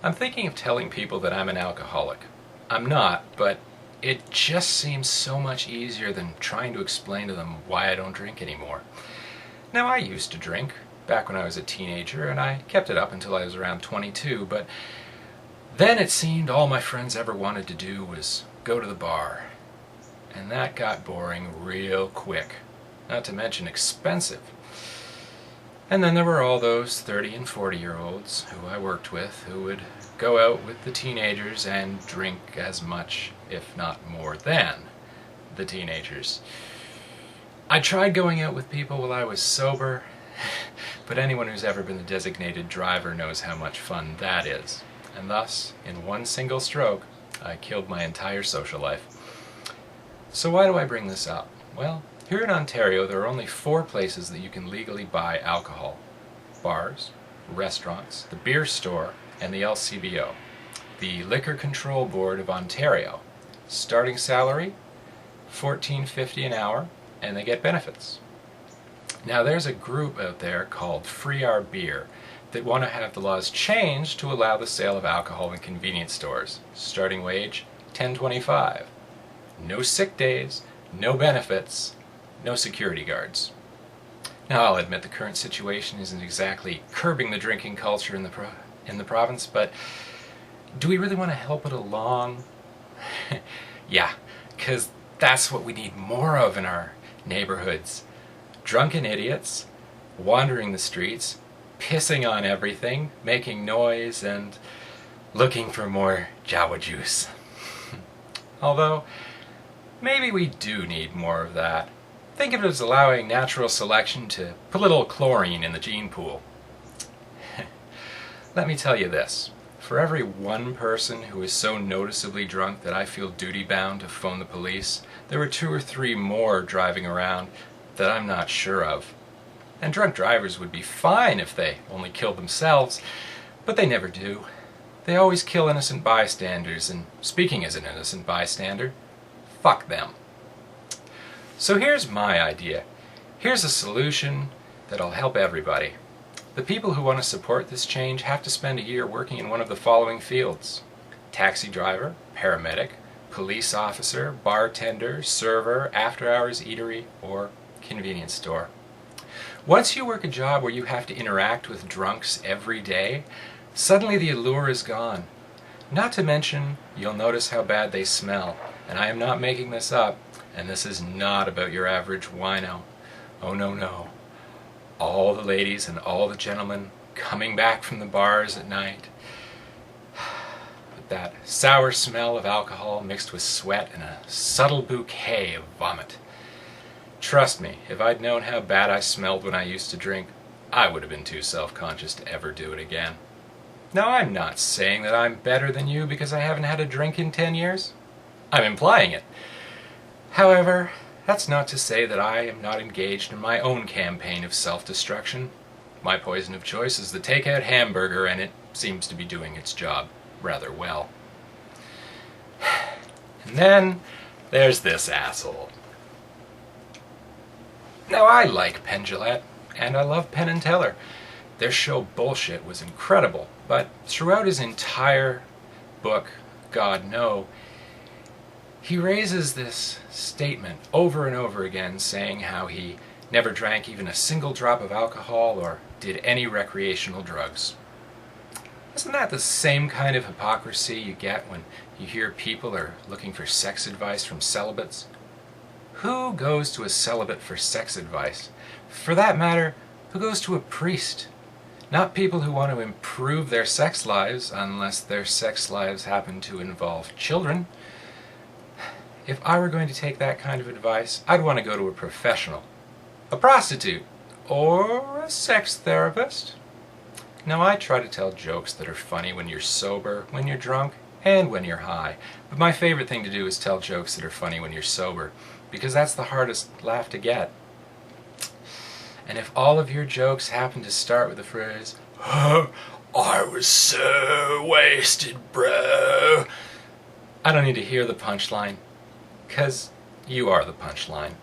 I'm thinking of telling people that I'm an alcoholic. I'm not, but it just seems so much easier than trying to explain to them why I don't drink anymore. Now, I used to drink back when I was a teenager, and I kept it up until I was around 22, but then it seemed all my friends ever wanted to do was go to the bar. And that got boring real quick, not to mention expensive. And then there were all those 30 and 40-year-olds who I worked with who would go out with the teenagers and drink as much, if not more than, the teenagers. I tried going out with people while I was sober, but anyone who's ever been the designated driver knows how much fun that is. And thus, in one single stroke, I killed my entire social life. So why do I bring this up? Well, here in Ontario, there are only 4 places that you can legally buy alcohol. Bars, restaurants, the beer store, and the LCBO, the Liquor Control Board of Ontario. Starting salary, $14.50 an hour, and they get benefits. Now there's a group out there called Free Our Beer that want to have the laws changed to allow the sale of alcohol in convenience stores. Starting wage, $10.25. No sick days, no benefits, no security guards. Now I'll admit the current situation isn't exactly curbing the drinking culture in the province, but do we really want to help it along? Yeah, because that's what we need more of in our neighborhoods. Drunken idiots, wandering the streets, pissing on everything, making noise, and looking for more Jawa juice. Although, maybe we do need more of that. Think of it as allowing natural selection to put a little chlorine in the gene pool. Let me tell you this. For every one person who is so noticeably drunk that I feel duty-bound to phone the police, there are 2 or 3 more driving around that I'm not sure of. And drunk drivers would be fine if they only killed themselves, but they never do. They always kill innocent bystanders, and speaking as an innocent bystander, fuck them. So here's my idea. Here's a solution that'll help everybody. The people who want to support this change have to spend a year working in one of the following fields: taxi driver, paramedic, police officer, bartender, server, after-hours eatery, or convenience store. Once you work a job where you have to interact with drunks every day, suddenly the allure is gone. Not to mention, you'll notice how bad they smell. And I am not making this up, and this is not about your average wino. Oh no, no. All the ladies and all the gentlemen coming back from the bars at night with that sour smell of alcohol mixed with sweat and a subtle bouquet of vomit. Trust me, if I'd known how bad I smelled when I used to drink, I would have been too self-conscious to ever do it again. Now, I'm not saying that I'm better than you because I haven't had a drink in 10 years. I'm implying it. However, that's not to say that I am not engaged in my own campaign of self-destruction. My poison of choice is the takeout hamburger, and it seems to be doing its job rather well. And then there's this asshole. Now, I like Penn Jillette, and I love Penn and Teller. Their show Bullshit was incredible, but throughout his entire book, God No, he raises this statement over and over again saying how he never drank even a single drop of alcohol or did any recreational drugs. Isn't that the same kind of hypocrisy you get when you hear people are looking for sex advice from celibates? Who goes to a celibate for sex advice? For that matter, who goes to a priest? Not people who want to improve their sex lives, unless their sex lives happen to involve children. If I were going to take that kind of advice, I'd want to go to a professional. A prostitute. Or a sex therapist. Now, I try to tell jokes that are funny when you're sober, when you're drunk, and when you're high. But my favorite thing to do is tell jokes that are funny when you're sober, because that's the hardest laugh to get. And if all of your jokes happen to start with the phrase, "I was so wasted, bro," I don't need to hear the punchline, because you are the punchline.